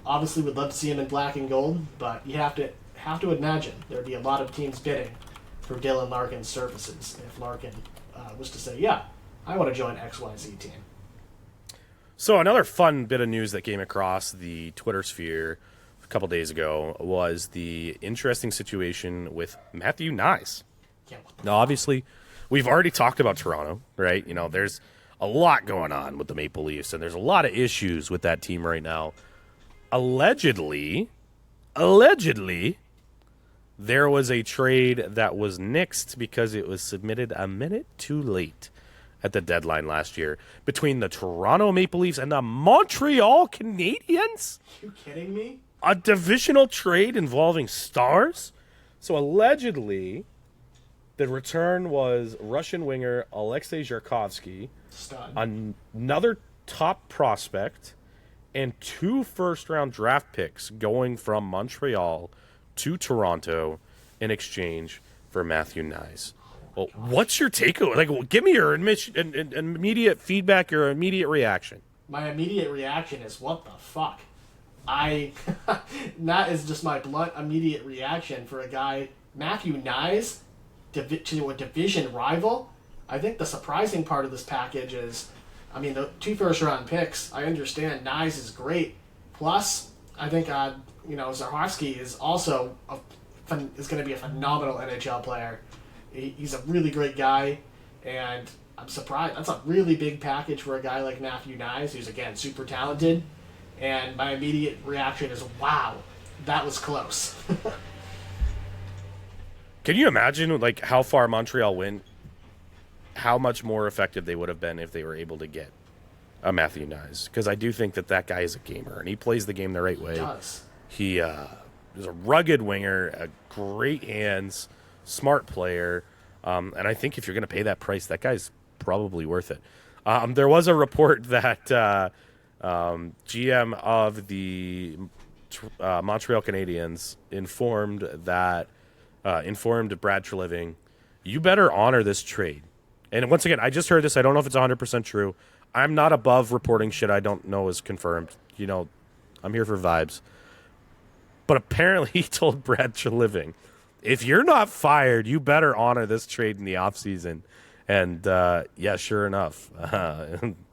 obviously would love to see him in black and gold, but you have to imagine there'd be a lot of teams bidding for Dylan Larkin's services if Larkin was to say, yeah, I want to join XYZ team. So another fun bit of news that came across the Twitter sphere a couple days ago was the interesting situation with Matthew Knies. Yeah, now, obviously, we've already talked about Toronto, right? There's a lot going on with the Maple Leafs, and there's a lot of issues with that team right now. Allegedly, there was a trade that was nixed because it was submitted a minute too late at the deadline last year between the Toronto Maple Leafs and the Montreal Canadiens. You kidding me? A divisional trade involving stars? So allegedly, the return was Russian winger Alexei Zherkovsky, another top prospect, and 2 first-round draft picks going from Montreal to Toronto in exchange for Matthew Knies. Well, what's your takeaway? Give me your immediate feedback, your immediate reaction. My immediate reaction is, what the fuck? That is just my blunt, immediate reaction for a guy, Matthew Knies, to a division rival. I think the surprising part of this package is, the 2 first-round picks, I understand Knies is great. Plus, I think, Zherkovsky is also is going to be a phenomenal NHL player. He's a really great guy, and I'm surprised. That's a really big package for a guy like Matthew Knies, who's, again, super talented. And my immediate reaction is, wow, that was close. Can you imagine like how far Montreal went? How much more effective they would have been if they were able to get a Matthew Knies? Because I do think that guy is a gamer, and he plays the game the right way. He does. He is a rugged winger, a great hands, smart player, and I think if you're going to pay that price, that guy's probably worth it. There was a report that GM of the Montreal Canadiens informed Brad Treliving, you better honor this trade. And once again, I just heard this. I don't know if it's 100% true. I'm not above reporting shit I don't know is confirmed. You know, I'm here for vibes. But apparently he told Brad Treliving, if you're not fired, you better honor this trade in the offseason. And, sure enough,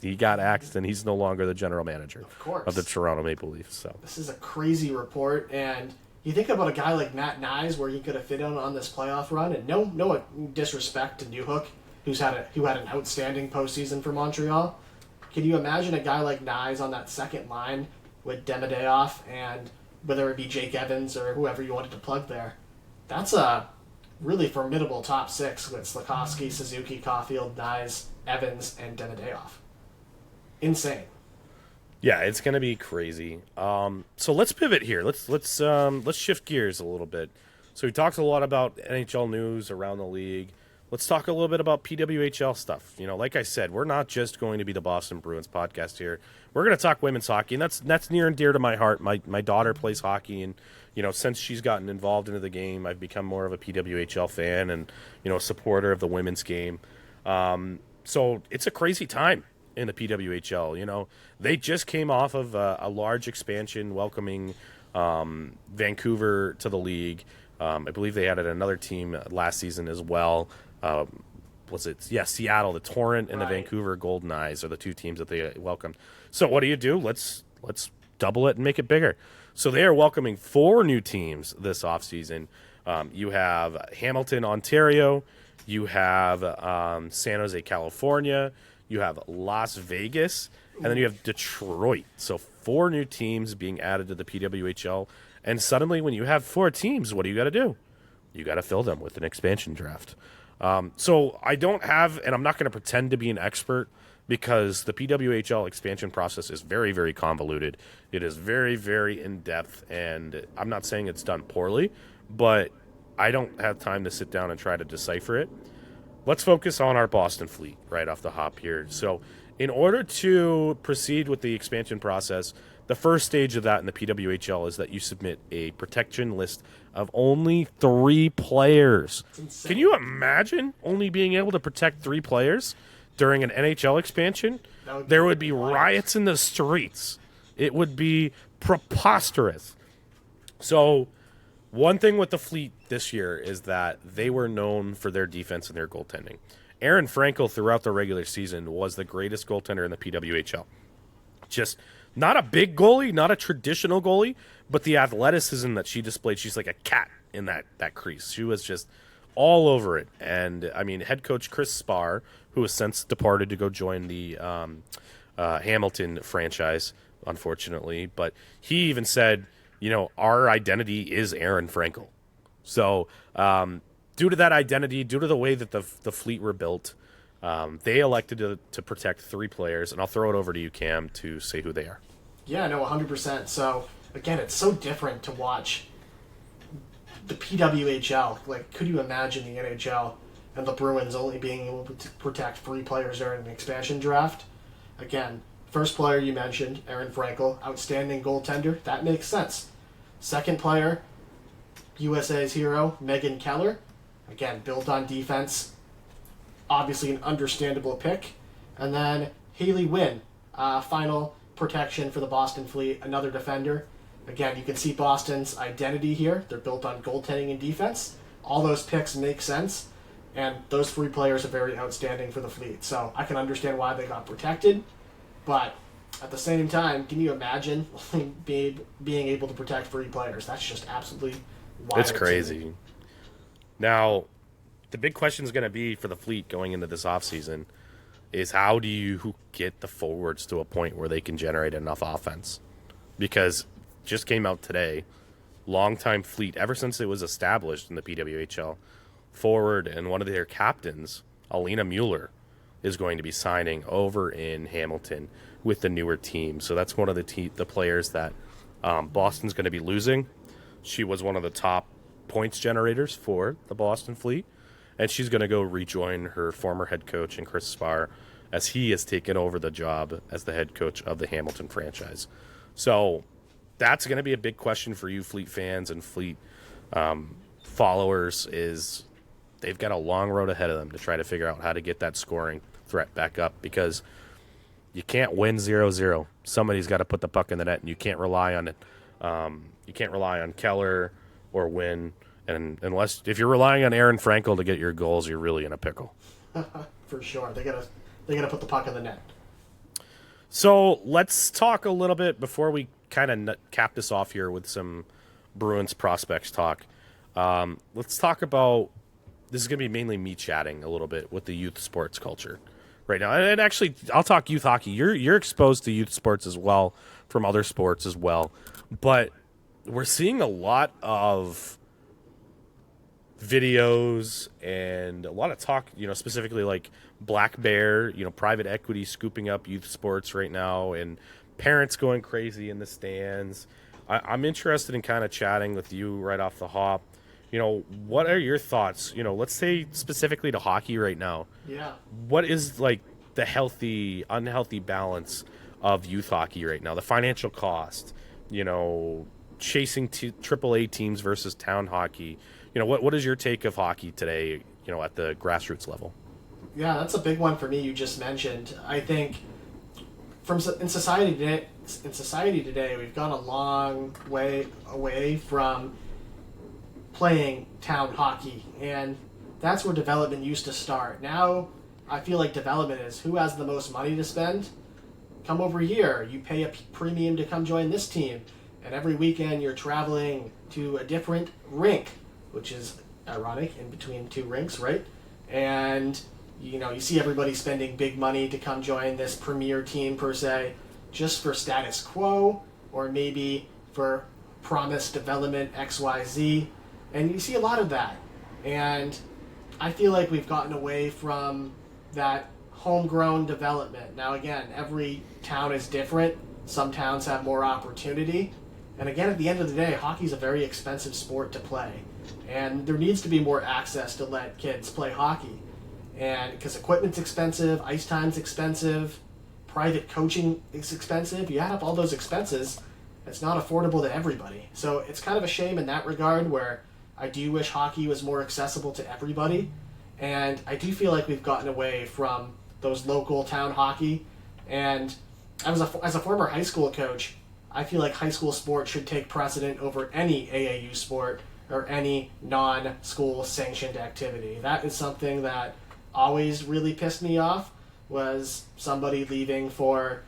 he got axed, and he's no longer the general manager of the Toronto Maple Leafs. So this is a crazy report, and you think about a guy like Matt Knies, where he could have fit in on this playoff run, and no disrespect to Newhook, who had an outstanding postseason for Montreal. Can you imagine a guy like Knies on that second line with Demidayoff, and whether it be Jake Evans or whoever you wanted to plug there? That's a really formidable top six with Slafkovsky, Suzuki, Caulfield, Knies, Evans, and Demidayoff. Insane. Yeah, it's gonna be crazy. So let's pivot here. Let's shift gears a little bit. So we talked a lot about NHL news around the league. Let's talk a little bit about PWHL stuff. You know, like I said, we're not just going to be the Boston Bruins podcast here. We're going to talk women's hockey, and that's near and dear to my heart. My daughter plays hockey, and you know, since she's gotten involved into the game, I've become more of a PWHL fan and, you know, a supporter of the women's game. So it's a crazy time in the PWHL. You know, they just came off of a large expansion welcoming Vancouver to the league. I believe they added another team last season as well. Seattle, the Torrent, and the Vancouver Golden Knies are the two teams that they welcomed. So what do? Let's double it and make it bigger. So they are welcoming 4 new teams this offseason. You have Hamilton, Ontario. You have San Jose, California. You have Las Vegas. And then you have Detroit. So 4 new teams being added to the PWHL. And suddenly when you have 4 teams, what do you got to do? You got to fill them with an expansion draft. So I don't have, and I'm not going to pretend to be an expert, because the PWHL expansion process is very, very convoluted. It is very, very in-depth, and I'm not saying it's done poorly, but I don't have time to sit down and try to decipher it. Let's focus on our Boston Fleet right off the hop here. So in order to proceed with the expansion process, the first stage of that in the PWHL is that you submit a protection list of only 3 players. Can you imagine only being able to protect 3 players during an NHL expansion? There would be riots in the streets. It would be preposterous. So one thing with the Fleet this year is that they were known for their defense and their goaltending. Aaron Frankel throughout the regular season was the greatest goaltender in the PWHL. Just not a big goalie, not a traditional goalie, but the athleticism that she displayed, she's like a cat in that crease. She was just all over it. And, I mean, head coach Chris Spar, who has since departed to go join the Hamilton franchise, unfortunately, but he even said, you know, our identity is Aaron Frankel. So due to that identity, due to the way that the Fleet were built, they elected to protect 3 players, and I'll throw it over to you, Cam, to say who they are. Yeah, no, 100%. So, again, it's so different to watch the PWHL. Like, could you imagine the NHL and the Bruins only being able to protect 3 players during an expansion draft? Again, first player you mentioned, Aaron Frankel, outstanding goaltender. That makes sense. Second player, USA's hero, Megan Keller. Again, built on defense. Obviously an understandable pick. And then Haley Wynn, final protection for the Boston Fleet, another defender. Again, you can see Boston's identity here. They're built on goaltending and defense. All those picks make sense, and those 3 players are very outstanding for the Fleet. So I can understand why they got protected, but at the same time, can you imagine being able to protect 3 players? That's just absolutely wild. It's crazy. Now, the big question is going to be for the Fleet going into this offseason, is how do you get the forwards to a point where they can generate enough offense? Because just came out today, longtime Fleet, ever since it was established in the PWHL, forward and one of their captains, Alina Mueller, is going to be signing over in Hamilton with the newer team. So that's one of the players that Boston's going to be losing. She was one of the top points generators for the Boston Fleet, and she's going to go rejoin her former head coach in Chris Spar as he has taken over the job as the head coach of the Hamilton franchise. So that's going to be a big question for you Fleet fans and Fleet followers, is they've got a long road ahead of them to try to figure out how to get that scoring threat back up, because you can't win 0-0. Somebody's got to put the puck in the net, and you can't rely on it. You can't rely on Keller or Wynn, and if you're relying on Aaron Frankel to get your goals, you're really in a pickle. For sure, they gotta put the puck in the net. So let's talk a little bit before we kind of cap this off here with some Bruins prospects talk. Let's talk about, this is going to be mainly me chatting a little bit with the youth sports culture right now. And actually, I'll talk youth hockey. You're exposed to youth sports as well, from other sports as well. But we're seeing a lot of videos and a lot of talk, specifically like Black Bear, private equity scooping up youth sports right now, and parents going crazy in the stands. I'm interested in kind of chatting with you right off the hop. What are your thoughts? Let's say specifically to hockey right now. Yeah. What is like the healthy, unhealthy balance of youth hockey right now? The financial cost, chasing AAA teams versus town hockey. What is your take of hockey today, at the grassroots level? Yeah, that's a big one for me. You just mentioned. I think in society today, we've gone a long way away from playing town hockey, and that's where development used to start. Now, I feel like development is who has the most money to spend. Come over here. You pay a premium to come join this team, and every weekend you're traveling to a different rink, which is ironic, in between two rinks, right? And you see everybody spending big money to come join this premier team per se, just for status quo, or maybe for promised development XYZ. And you see a lot of that. And I feel like we've gotten away from that homegrown development. Now again, every town is different. Some towns have more opportunity. And again, at the end of the day, hockey is a very expensive sport to play. And there needs to be more access to let kids play hockey. And because equipment's expensive, ice time's expensive, private coaching is expensive. You add up all those expenses, it's not affordable to everybody. So it's kind of a shame in that regard, where I do wish hockey was more accessible to everybody. And I do feel like we've gotten away from those local town hockey. And as a former high school coach, I feel like high school sport should take precedent over any AAU sport or any non-school sanctioned activity. That is something that always really pissed me off, was somebody leaving for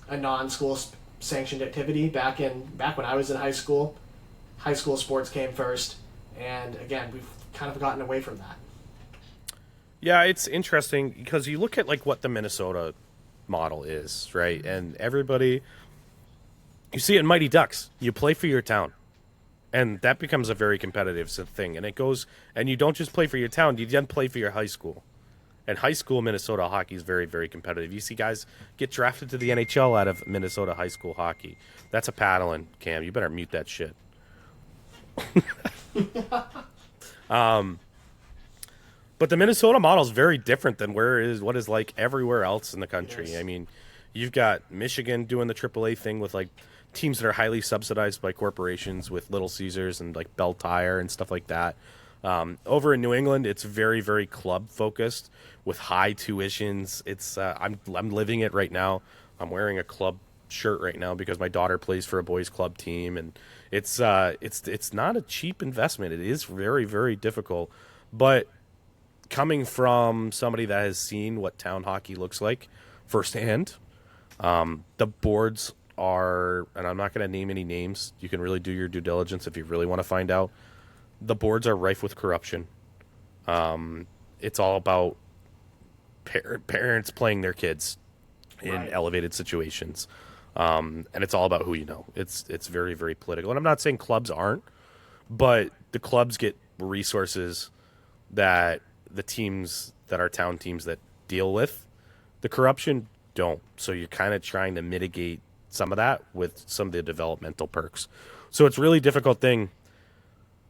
a non-school sanctioned activity. Back when I was in high school sports came first, and again, we've kind of gotten away from that. Yeah, it's interesting because you look at like what the Minnesota model is, right? And everybody, you see it in Mighty Ducks. You play for your town, and that becomes a very competitive thing. And it goes, and you don't just play for your town; you then play for your high school. And high school Minnesota hockey is very, very competitive. You see guys get drafted to the NHL out of Minnesota high school hockey. That's a paddling, Cam. You better mute that shit. But the Minnesota model is very different than what is like everywhere else in the country. Yes. I mean, you've got Michigan doing the AAA thing with like teams that are highly subsidized by corporations, with Little Caesars and like Bell Tire and stuff like that. Over in New England, it's very, very club focused with high tuitions. It's I'm living it right now. I'm wearing a club shirt right now because my daughter plays for a boys club team, and it's not a cheap investment. It is very, very difficult. But coming from somebody that has seen what town hockey looks like firsthand, the boards are, and I'm not going to name any names. You can really do your due diligence if you really want to find out. The boards are rife with corruption. It's all about parents playing their kids in Right. elevated situations. And it's all about who you know. It's very, very political. And I'm not saying clubs aren't, but the clubs get resources that the teams that are town teams that deal with the corruption don't. So you're kind of trying to mitigate some of that with some of the developmental perks. So it's a really difficult thing.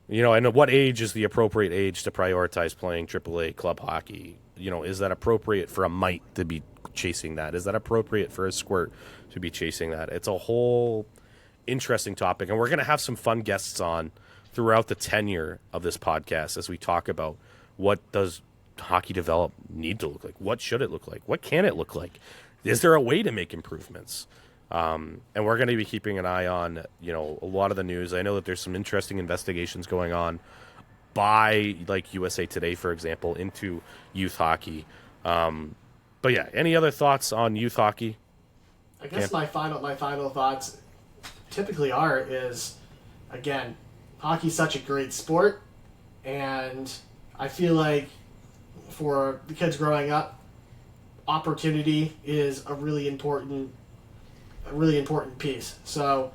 And at what age is the appropriate age to prioritize playing AAA club hockey? Is that appropriate for a mite to be chasing that? Is that appropriate for a squirt to be chasing that? It's a whole interesting topic, and we're going to have some fun guests on throughout the tenure of this podcast as we talk about what does hockey develop need to look like? What should it look like? What can it look like? Is there a way to make improvements? And we're going to be keeping an eye on, a lot of the news. I know that there's some interesting investigations going on by like USA Today, for example, into youth hockey. But yeah, any other thoughts on youth hockey? I guess my final thoughts typically is, again, hockey's such a great sport, and I feel like for the kids growing up, opportunity is a really important piece. So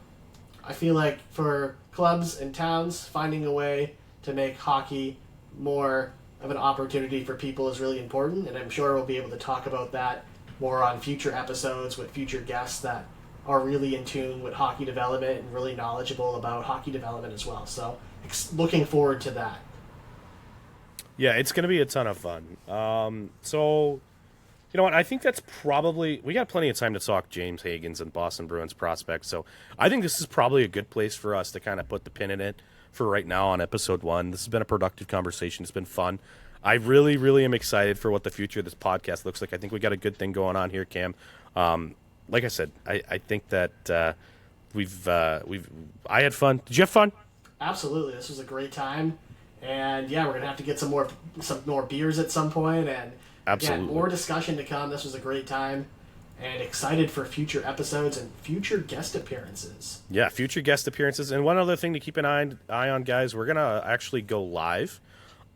I feel like for clubs and towns, finding a way to make hockey more of an opportunity for people is really important, and I'm sure we'll be able to talk about that more on future episodes with future guests that are really in tune with hockey development and really knowledgeable about hockey development as well. So looking forward to that. Yeah, it's going to be a ton of fun. So, you know what? I think that's probably... We got plenty of time to talk James Hagen's and Boston Bruins prospects, so I think this is probably a good place for us to kind of put the pin in it for right now on episode 1. This has been a productive conversation. It's been fun. I really, really am excited for what the future of this podcast looks like. I think we got a good thing going on here, Cam. Like I said, I think that I had fun. Did you have fun? Absolutely. This was a great time. And yeah, we're gonna have to get some more beers at some point, and Absolutely. again, more discussion to come. This was a great time, and excited for future episodes and future guest appearances. Yeah, future guest appearances. And one other thing to keep an eye on, guys, we're gonna actually go live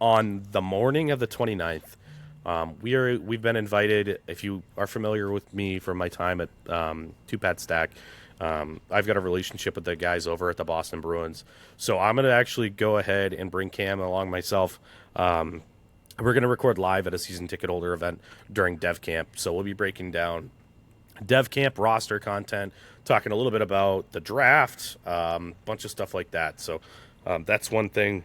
on the morning of the 29th. We've been invited. If you are familiar with me from my time at Two Pad Stack, I've got a relationship with the guys over at the Boston Bruins. So I'm going to actually go ahead and bring Cam along myself. We're going to record live at a season ticket holder event during Dev Camp. So we'll be breaking down Dev Camp roster content, talking a little bit about the draft, bunch of stuff like that. So that's one thing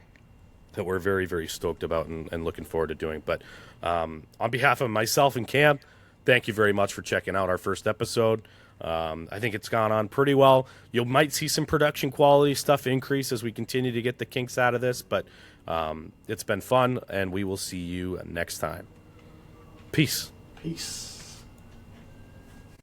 that we're very, very stoked about and looking forward to doing. But on behalf of myself and Cam, thank you very much for checking out our first episode. I think it's gone on pretty well. You might see some production quality stuff increase as we continue to get the kinks out of this, but it's been fun, and we will see you next time. Peace. Peace.